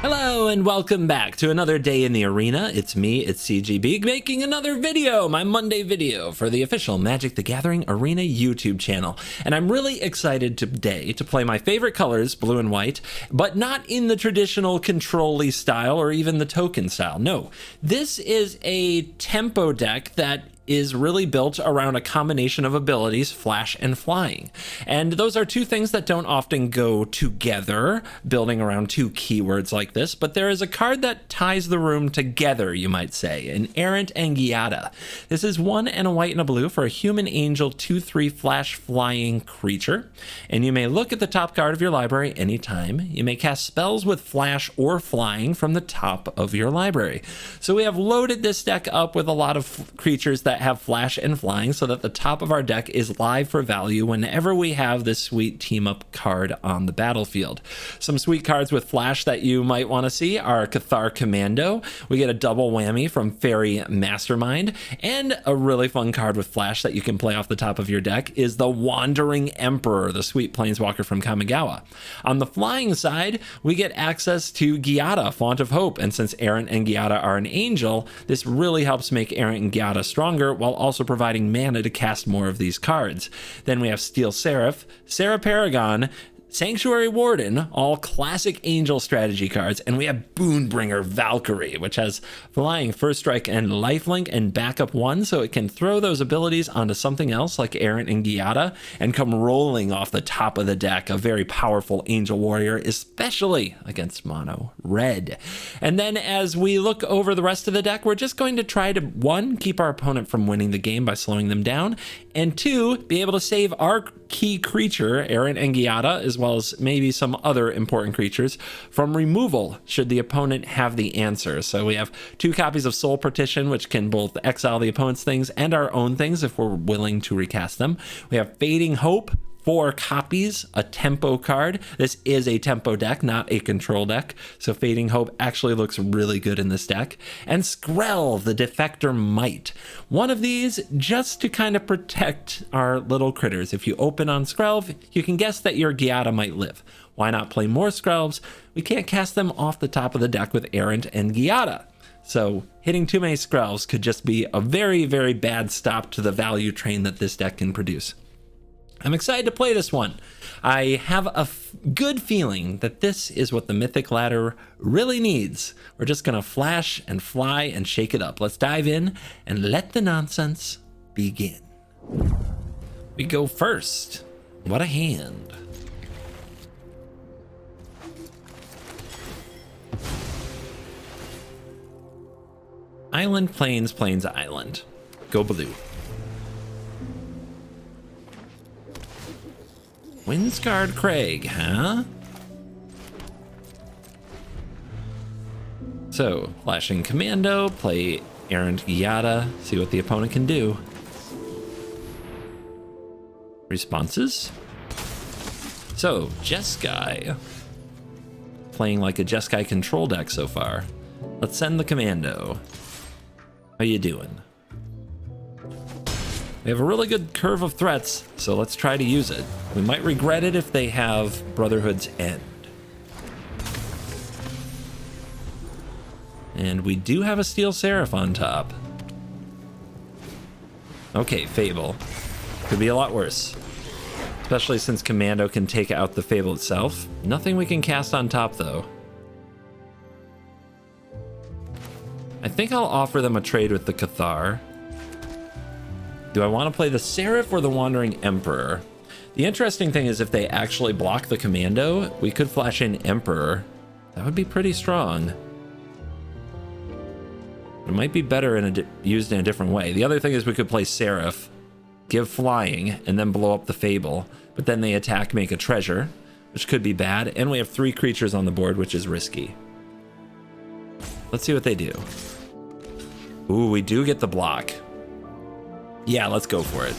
Hello and welcome back to another day in the arena. It's me, it's CGB, making another video, my Monday video for the official Magic the Gathering Arena YouTube channel. And I'm really excited today to play my favorite colors, blue and white, but not in the traditional control-y style or even the token style. No, this is a tempo deck that is really built around a combination of abilities, flash and flying. And those are two things that don't often go together, building around two keywords like this, but there is a card that ties the room together, you might say, an Errant and Giada. This is 1 and a white and a blue for a human angel 2/3 flash flying creature. And you may look at the top card of your library anytime. You may cast spells with flash or flying from the top of your library. So we have loaded this deck up with a lot of creatures that have flash and flying so that the top of our deck is live for value whenever we have this sweet team up card on the battlefield. Some sweet cards with flash that you might want to see are Cathar Commando. We get a double whammy from Fairy Mastermind, and a really fun card with flash that you can play off the top of your deck is the Wandering Emperor, the sweet planeswalker from Kamigawa. On the flying side, we get access to Giada, Font of Hope, and since Errant and Giada are an angel, this really helps make Errant and Giada stronger while also providing mana to cast more of these cards. Then we have Steel Seraph, Sarah Paragon, Sanctuary Warden, all classic angel strategy cards, and we have Boonbringer Valkyrie, which has flying, first strike, and lifelink, and backup 1, so it can throw those abilities onto something else like Errant and Giada and come rolling off the top of the deck, a very powerful angel warrior, especially against mono red. And then as we look over the rest of the deck, we're just going to try to, 1, keep our opponent from winning the game by slowing them down, and 2, be able to save our key creature, Errant and Giada, as well as maybe some other important creatures, from removal should the opponent have the answer. So we have 2 copies of Soul Partition, which can both exile the opponent's things and our own things if we're willing to recast them. We have Fading Hope, 4 copies, a tempo card. This is a tempo deck, not a control deck, so Fading Hope actually looks really good in this deck. And Skrell, the Defector Might. One of these just to kind of protect our little critters. If you open on Skrell, you can guess that your Giada might live. Why not play more Skrells? We can't cast them off the top of the deck with Errant and Giada. So hitting too many Skrells could just be a very, very bad stop to the value train that this deck can produce. I'm excited to play this one. I have a good feeling that this is what the Mythic Ladder really needs. We're just gonna flash and fly and shake it up. Let's dive in and let the nonsense begin. We go first. What a hand. Island, Plains, Plains, Island. Go blue. Windscarred Craig, huh? So, flashing Commando, play Errant Giada, see what the opponent can do. Responses? So, Jeskai. Playing like a Jeskai control deck so far. Let's send the Commando. How you doing? We have a really good curve of threats, so let's try to use it. We might regret it if they have Brotherhood's End. And we do have a Steel Seraph on top. Okay, Fable. Could be a lot worse. Especially since Commando can take out the Fable itself. Nothing we can cast on top, though. I think I'll offer them a trade with the Cathar. Do I want to play the Seraph or the Wandering Emperor? The interesting thing is if they actually block the Commando, we could flash in Emperor. That would be pretty strong. It might be better used in a different way. The other thing is we could play Seraph, give flying, and then blow up the Fable. But then they attack, make a treasure, which could be bad. And we have 3 creatures on the board, which is risky. Let's see what they do. Ooh, we do get the block. Yeah, let's go for it.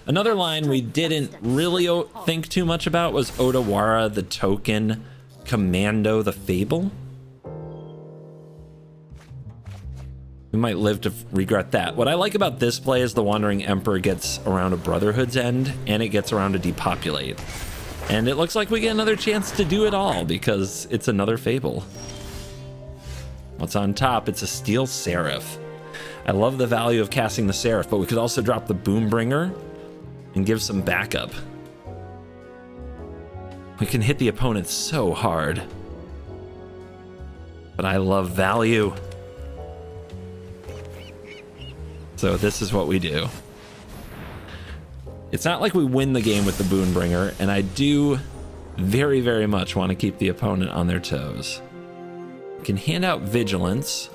Another line we didn't really think too much about was Odawara, the token, Commando, the Fable. We might live to regret that. What I like about this play is the Wandering Emperor gets around a Brotherhood's end, and it gets around to depopulate. And it looks like we get another chance to do it all, because it's another Fable. What's on top? It's a Steel Seraph. I love the value of casting the Seraph, but we could also drop the Boombringer and give some backup. We can hit the opponent so hard. But I love value. So this is what we do. It's not like we win the game with the Boombringer, and I do very, very much want to keep the opponent on their toes. We can hand out Vigilance.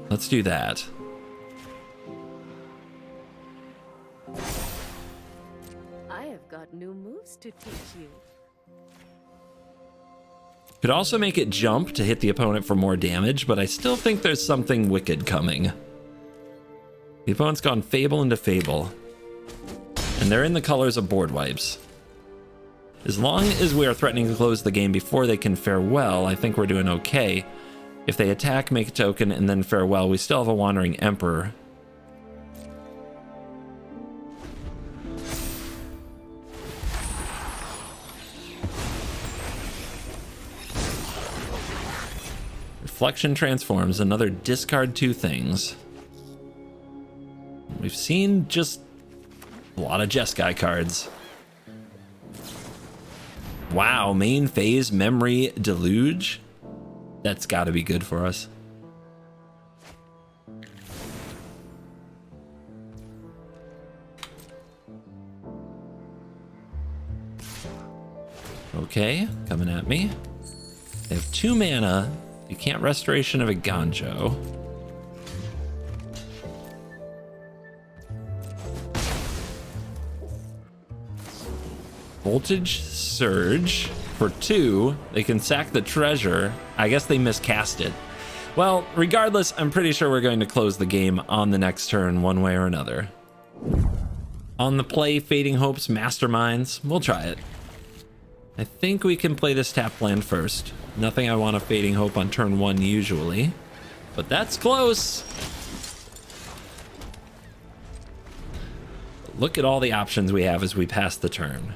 Let's do that. I have got new moves to teach you. Could also make it jump to hit the opponent for more damage, but I still think there's something wicked coming. The opponent's gone Fable into Fable, and they're in the colors of board wipes. As long as we are threatening to close the game before they can farewell, I think we're doing okay. If they attack, make a token, and then farewell, we still have a Wandering Emperor. Reflection transforms, another discard 2 things. We've seen just a lot of Jeskai cards. Wow, main phase Memory Deluge. That's got to be good for us. Okay, coming at me. They have 2 mana. You can't Restoration of a Ganjo. Voltage Surge. For 2, they can sack the treasure. I guess they miscast it. Well, regardless, I'm pretty sure we're going to close the game on the next turn one way or another. On the play, Fading Hopes, Masterminds. We'll try it. I think we can play this tap land first. Nothing I want a Fading Hope on turn 1 usually, but that's close. Look at all the options we have as we pass the turn.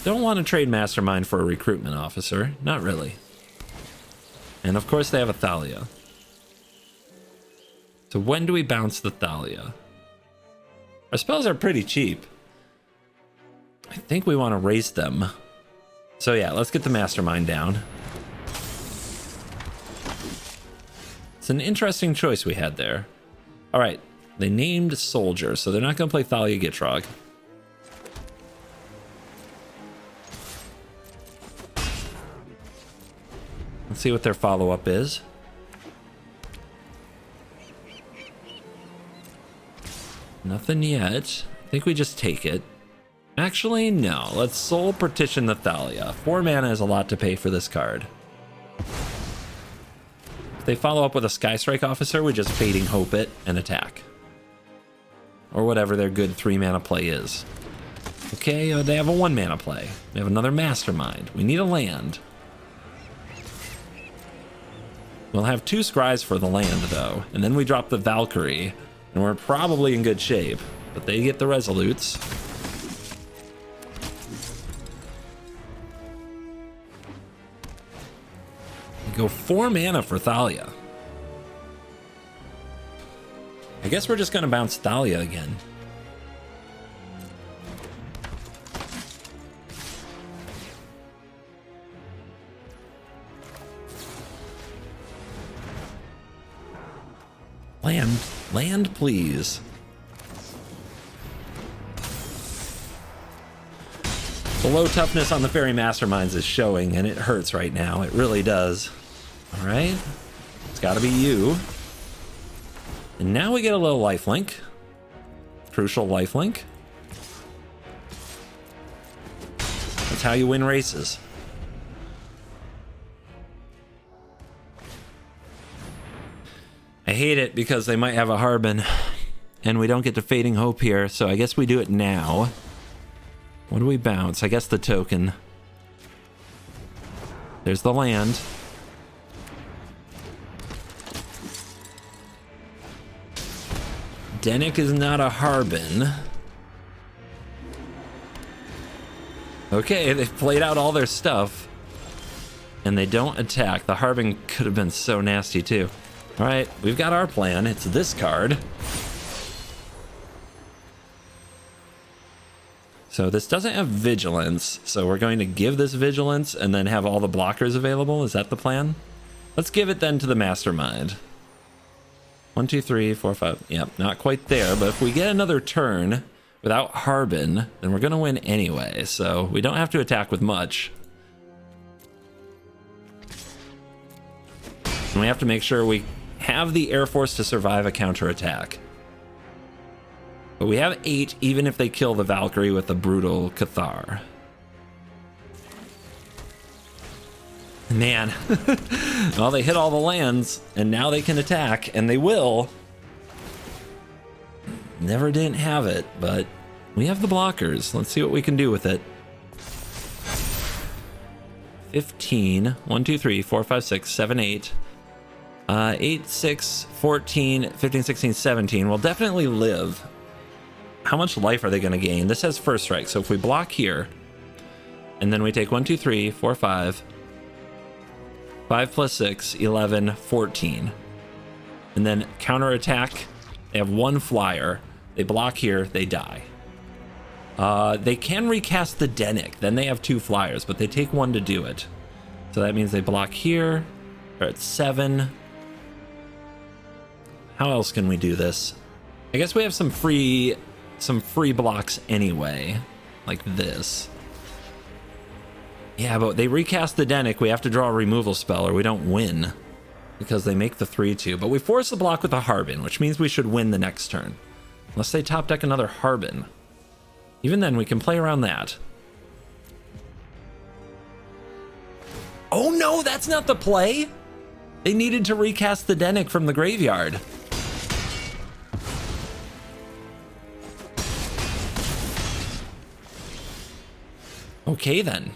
Don't want to trade Mastermind for a Recruitment Officer. Not really. And of course they have a Thalia. So when do we bounce the Thalia? Our spells are pretty cheap. I think we want to raise them. So yeah, let's get the Mastermind down. It's an interesting choice we had there. All right, they named Soldier, so they're not going to play Thalia Gitrog. Let's see what their follow-up is. Nothing yet. I think we just take it. Actually, no. Let's Soul Partition the Thalia. 4 mana is a lot to pay for this card. If they follow up with a Sky Strike Officer, we just Fading Hope it and attack. Or whatever their good 3 mana play is. Okay, they have a 1 mana play. They have another Mastermind. We need a land. We'll have 2 Scries for the land, though, and then we drop the Valkyrie, and we're probably in good shape, but they get the Resolutes. We go 4 mana for Thalia. I guess we're just going to bounce Thalia again. Land, please. The low toughness on the Fairy Masterminds is showing, and it hurts right now. It really does. All right. It's got to be you. And now we get a little lifelink. Crucial lifelink. That's how you win races. I hate it because they might have a Harbin, and we don't get to Fading Hope here, so I guess we do it now. What do we bounce? I guess the token. There's the land. Dennick is not a Harbin. Okay, they've played out all their stuff. And they don't attack. The Harbin could have been so nasty too. All right, we've got our plan. It's this card. So this doesn't have vigilance. So we're going to give this vigilance and then have all the blockers available. Is that the plan? Let's give it then to the mastermind. 1, 2, 3, 4, 5. Yep, not quite there. But if we get another turn without Harbin, then we're going to win anyway. So we don't have to attack with much. And we have to make sure we have the Air Force to survive a counterattack. But we have 8, even if they kill the Valkyrie with the brutal Cathar. Man. Well, they hit all the lands, and now they can attack, and they will. Never didn't have it, but we have the blockers. Let's see what we can do with it. 15. 1, 2, 3, 4, 5, 6, 7, 8. 8, 6, 14, 15, 16, 17. We'll definitely live. How much life are they going to gain? This has first strike, so if we block here, and then we take 1, 2, 3, 4, 5. 5 plus 6, 11, 14. And then counterattack. They have 1 flyer. They block here, they die. They can recast the Dennick. Then they have 2 flyers, but they take 1 to do it. So that means they block here. They're at 7. How else can we do this? I guess we have some free blocks anyway, like this. Yeah, but they recast the Dennick. We have to draw a removal spell or we don't win because they make the 3/2. But we force the block with a Harbin, which means we should win the next turn. Unless they top deck another Harbin. Even then, we can play around that. Oh no, that's not the play! They needed to recast the Dennick from the graveyard. Okay then.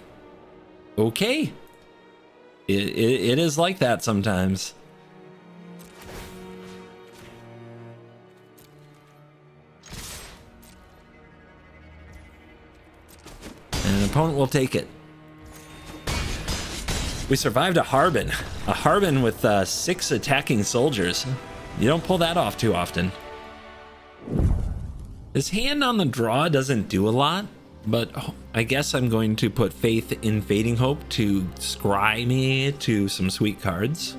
Okay. It is like that sometimes. And an opponent will take it. We survived a Harbin. A Harbin with 6 attacking soldiers. You don't pull that off too often. This hand on the draw doesn't do a lot, but I guess I'm going to put faith in Fading Hope to scry me to some sweet cards.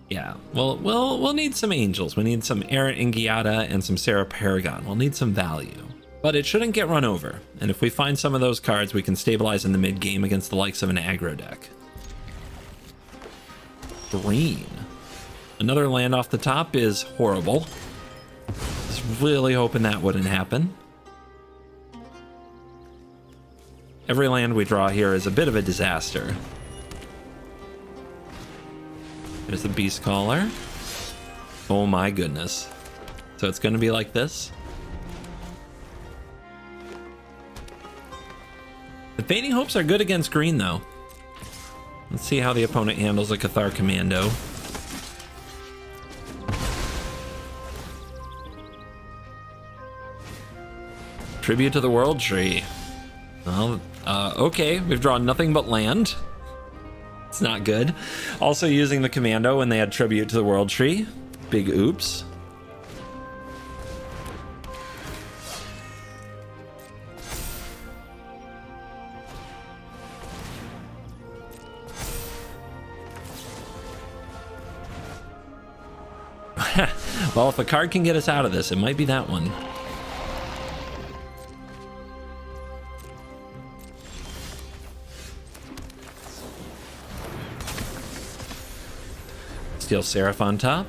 Yeah, well, we'll need some angels. We need some Errant and Giada and some Sarah Paragon. We'll need some value. But it shouldn't get run over. And if we find some of those cards, we can stabilize in the mid game against the likes of an aggro deck. Green. Another land off the top is horrible. Just really hoping that wouldn't happen. Every land we draw here is a bit of a disaster. There's the Beast Caller. Oh my goodness. So it's going to be like this. The Fading Hopes are good against green though. Let's see how the opponent handles a Cathar Commando. Tribute to the World Tree. Well, okay, we've drawn nothing but land. It's not good. Also using the Commando when they had Tribute to the World Tree. Big oops. Well, if a card can get us out of this, it might be that one. Steel Seraph on top.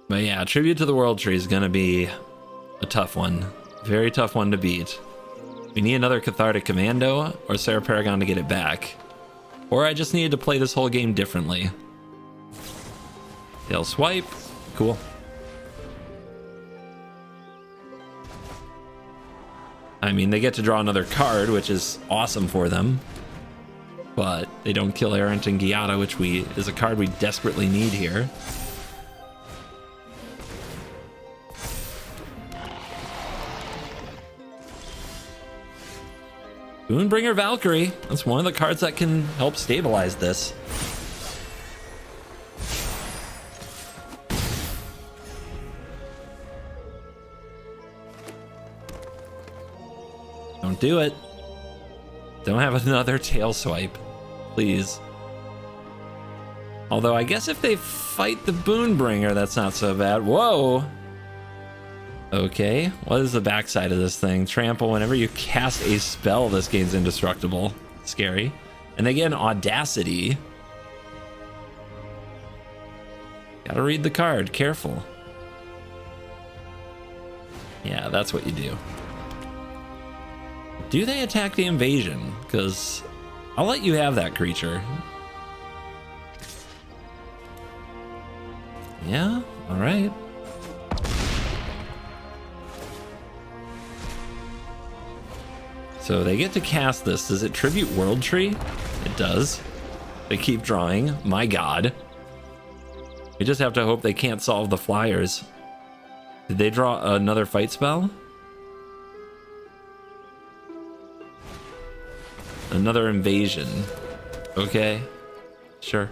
But yeah, Tribute to the World Tree is going to be a tough one. Very tough one to beat. We need another Cathartic Commando or Sarah Paragon to get it back. Or I just needed to play this whole game differently. They'll swipe. Cool. I mean, they get to draw another card, which is awesome for them. But they don't kill Errant and Giada, which is a card we desperately need here. Boonbringer Valkyrie. That's one of the cards that can help stabilize this. Don't do it. Don't have another tail swipe, please. Although I guess if they fight the Boonbringer, that's not so bad. Whoa. Okay, what is the backside of this thing? Trample. Whenever you cast a spell, this gains indestructible. Scary. And they get an Audacity. Gotta read the card. Careful. Yeah, that's what you do. Do they attack the invasion? Because I'll let you have that creature. Yeah, all right. So they get to cast this. Does it tribute World Tree? It does. They keep drawing. My God. We just have to hope they can't solve the flyers. Did they draw another fight spell? Another invasion. Okay. Sure.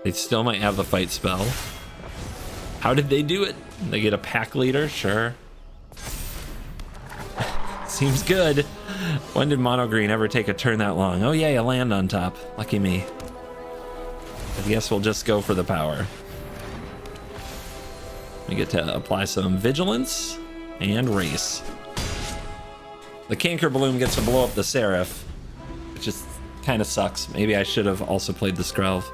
They still might have the fight spell. How did they do it? They get a pack leader? Sure. Seems good. When did mono green ever take a turn that long? Oh yeah, you land on top. Lucky me. I guess we'll just go for the power. We get to apply some vigilance and race. The Canker Bloom gets to blow up the Seraph, which just kind of sucks. Maybe I should have also played the Skrelv.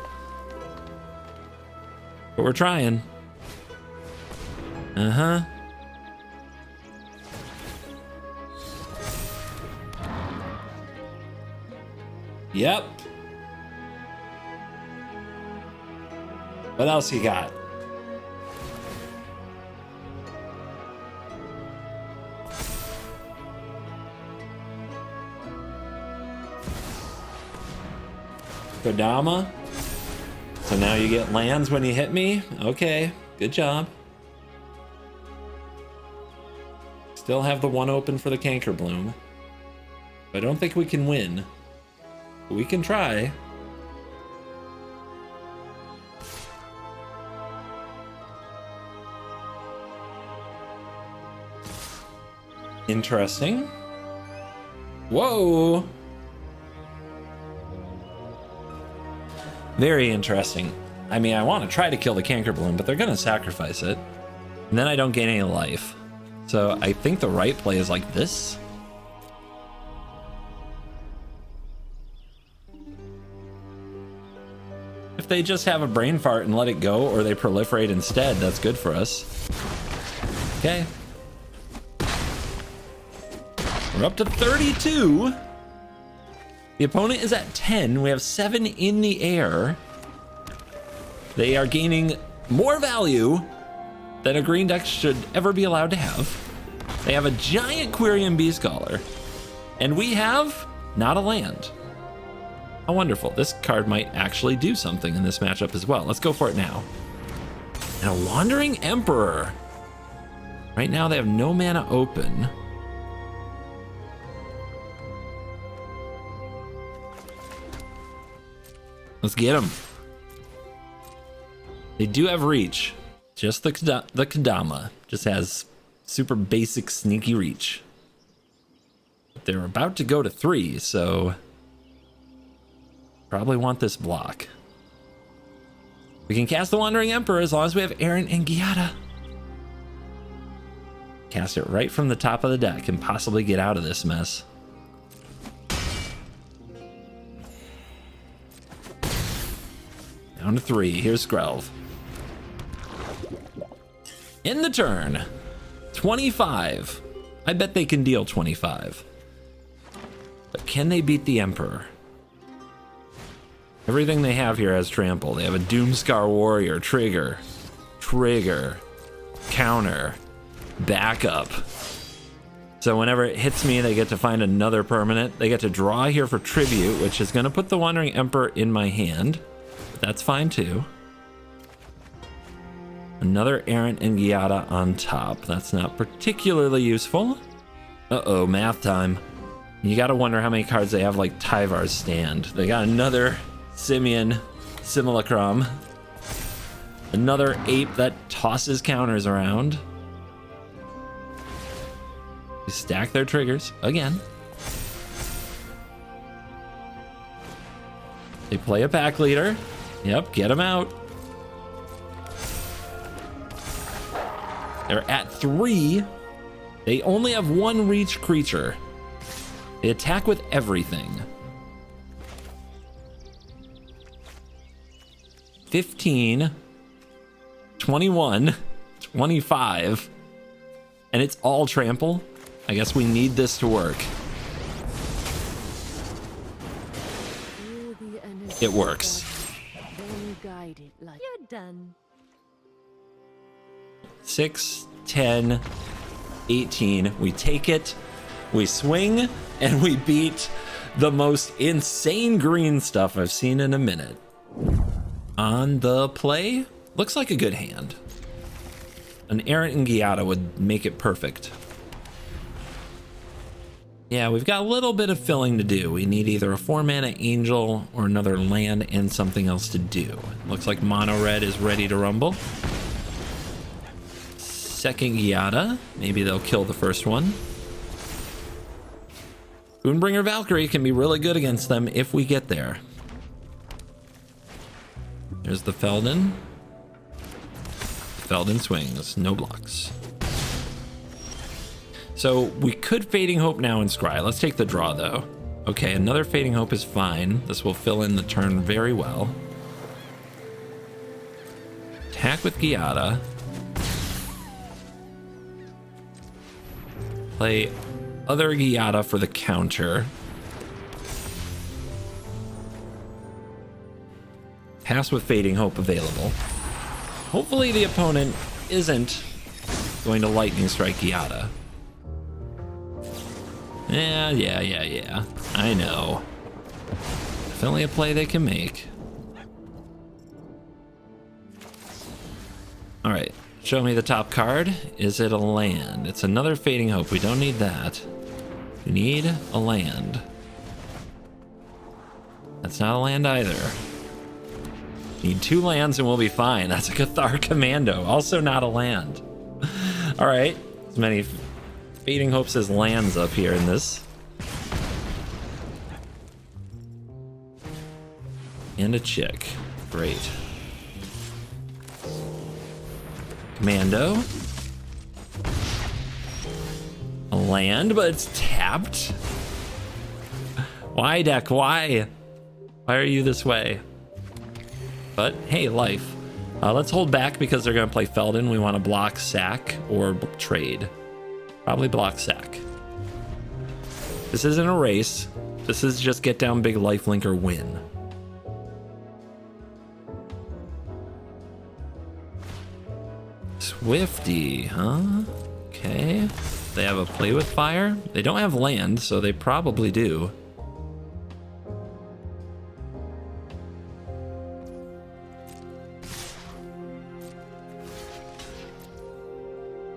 But we're trying. Uh-huh. Yep. What else you got? Kodama. So now you get lands when you hit me? Okay, good job. Still have the one open for the Canker Bloom. I don't think we can win. But we can try. Interesting. Whoa! Very interesting. I mean, I want to try to kill the Canker Bloom, but they're going to sacrifice it. And then I don't gain any life. So I think the right play is like this. If they just have a brain fart and let it go, or they proliferate instead, that's good for us. Okay. We're up to 32. The opponent is at 10. We have 7 in the air. They are gaining more value than a green deck should ever be allowed to have. They have a giant Quirion Bee Scholar. And we have not a land. How wonderful. This card might actually do something in this matchup as well. Let's go for it now. And a Wandering Emperor. Right now they have no mana open. Let's get them. They do have reach. Just the Kodama just has super basic sneaky reach. But they're about to go to 3, so probably want this block. We can cast the Wandering Emperor as long as we have Errant and Giada. Cast it right from the top of the deck and possibly get out of this mess. Down to 3. Here's Skrelv. In the turn. 25. I bet they can deal 25. But can they beat the Emperor? Everything they have here has trample. They have a Doomscar Warrior, trigger, counter, backup. So whenever it hits me, they get to find another permanent. They get to draw here for tribute, which is going to put the Wandering Emperor in my hand. But that's fine too. Another Errant and Giada on top. That's not particularly useful. Uh-oh, math time. You gotta wonder how many cards they have like Tyvar's Stand. They got another Simian Simulacrum. Another ape that tosses counters around. They stack their triggers again. They play a pack leader. Yep, get them out. They're at 3. They only have 1 reach creature. They attack with everything. 15, 21, 25, and it's all trample. I guess we need this to work. It works. You're done. 6, 10, 18. We take it, we swing, and we beat the most insane green stuff I've seen in a minute. On the play, looks like a good hand. An Errant and Giada would make it perfect. Yeah, we've got a little bit of filling to do. We need either a 4-mana angel or another land and something else to do. Looks like mono red is ready to rumble. Second Giada, maybe they'll kill the first one. Boonbringer Valkyrie can be really good against them if we get there. There's the Feldon. Feldon swings, no blocks. So we could Fading Hope now and Scry. Let's take the draw though. Okay, another Fading Hope is fine. This will fill in the turn very well. Attack with Giada. Play other Giada for the counter. Pass with Fading Hope available. Hopefully the opponent isn't going to Lightning Strike Giada. Yeah. I know. Definitely a play they can make. All right, show me the top card. Is it a land? It's another Fading Hope. We don't need that. We need a land. That's not a land either. Need 2 lands and we'll be fine. That's a Cathar Commando. Also not a land. All right, as many Fading Hopes as lands up here in this. And a chick. Great. Commando. A land, but it's tapped. Why, deck? Why? Why are you this way? But hey, life. Let's hold back because they're going to play Feldon. We want to block sack or trade. Probably block sack. This isn't a race. This is just get down big lifelink or win. Swifty, huh? Okay. They have a play with fire. They don't have land, so they probably do.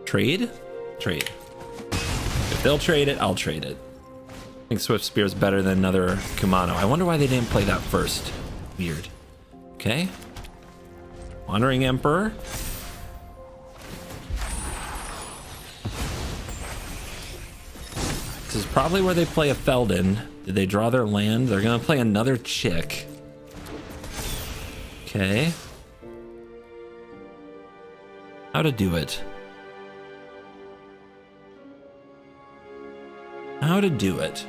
Trade? Trade. If they'll trade it, I'll trade it. I think Swift Spear is better than another Kumano. I wonder why they didn't play that first. Weird. Okay. Wandering Emperor. This is probably where they play a Feldon. Did they draw their land? They're gonna play another chick. Okay. How to do it. How to do it.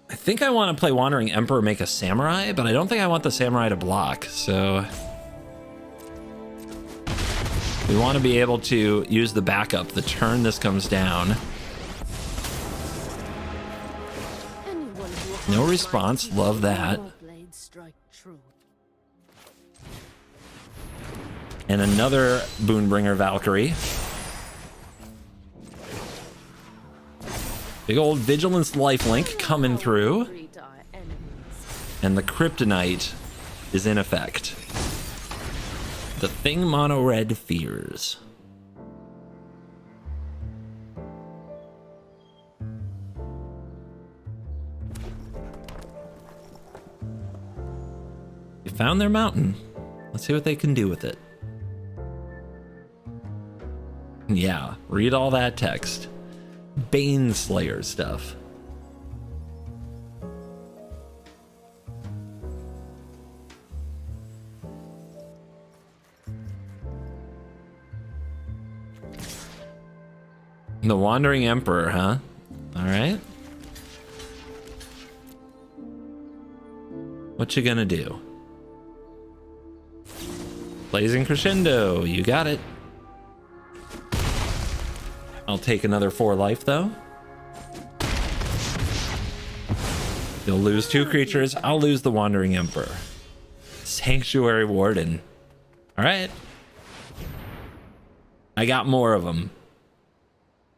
I think I want to play Wandering Emperor, make a Samurai, but I don't think I want the Samurai to block, so we want to be able to use the backup the turn this comes down. No response, love that. And another Boonbringer Valkyrie. Big old Vigilance lifelink coming through. And the Kryptonite is in effect. The thing mono red fears. You found their mountain. Let's see what they can do with it. Yeah, read all that text. Baneslayer stuff. The Wandering Emperor, huh? All right. What you gonna do? Blazing Crescendo, you got it. I'll take another 4 life, though. You'll lose 2 creatures. I'll lose the Wandering Emperor. Sanctuary Warden. All right. I got more of them.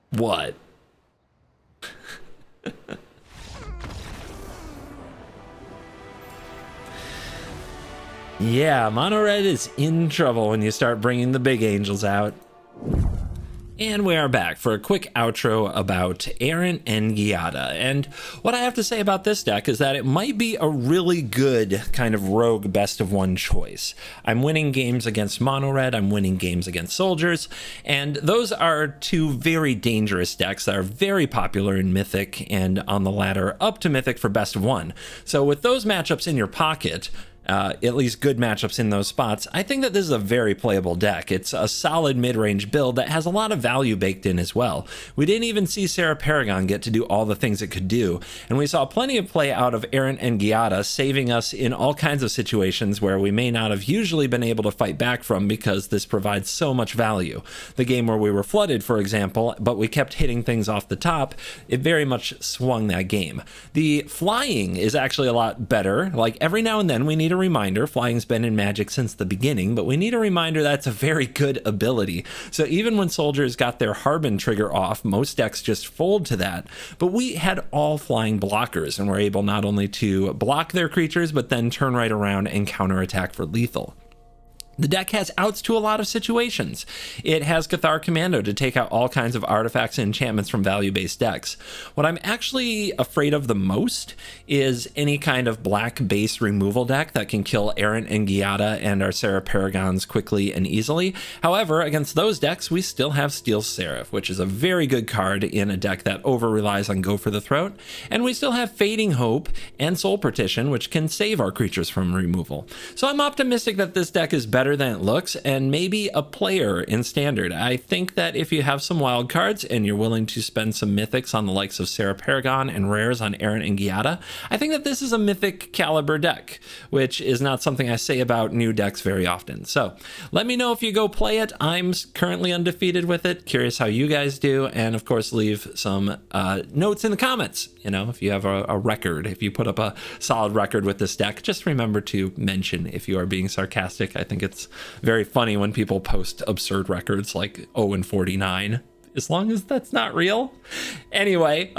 What? Yeah, Mono Red is in trouble when you start bringing the big angels out. And we are back for a quick outro about Errant and Giada. And what I have to say about this deck is that it might be a really good kind of rogue best of one choice. I'm winning games against Mono Red, I'm winning games against Soldiers, and those are 2 very dangerous decks that are very popular in Mythic and on the ladder up to Mythic for best of one. So with those matchups in your pocket, at least good matchups in those spots, I think that this is a very playable deck. It's a solid mid-range build that has a lot of value baked in as well. We didn't even see Sarah Paragon get to do all the things it could do, and we saw plenty of play out of Errant and Giada, saving us in all kinds of situations where we may not have usually been able to fight back from because this provides so much value. The game where we were flooded, for example, but we kept hitting things off the top, it very much swung that game. The flying is actually a lot better. Like every now and then we need a reminder. Flying's been in Magic since the beginning, but we need a reminder that's a very good ability. So even when Soldiers got their Harbin trigger off, most decks just fold to that. But we had all flying blockers and were able not only to block their creatures, but then turn right around and counterattack for lethal. The deck has outs to a lot of situations. It has Cathar Commando to take out all kinds of artifacts and enchantments from value-based decks. What I'm actually afraid of the most is any kind of black base removal deck that can kill Errant and Giada and our Sarah Paragons quickly and easily. However, against those decks, we still have Steel Seraph, which is a very good card in a deck that over-relies on Go for the Throat. And we still have Fading Hope and Soul Partition, which can save our creatures from removal. So I'm optimistic that this deck is better than it looks, and maybe a player in Standard. I think that if you have some wild cards and you're willing to spend some mythics on the likes of Sarah Paragon and rares on Errant and Giada, I think that this is a mythic caliber deck, which is not something I say about new decks very often. So let me know if you go play it. I'm currently undefeated with it. Curious how you guys do, and of course leave some notes in the comments. You know, if you have a record, if you put up a solid record with this deck, just remember to mention if you are being sarcastic. I think it's very funny when people post absurd records like 0-49, as long as that's not real. Anyway,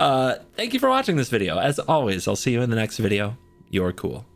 thank you for watching this video. As always, I'll see you in the next video. You're cool.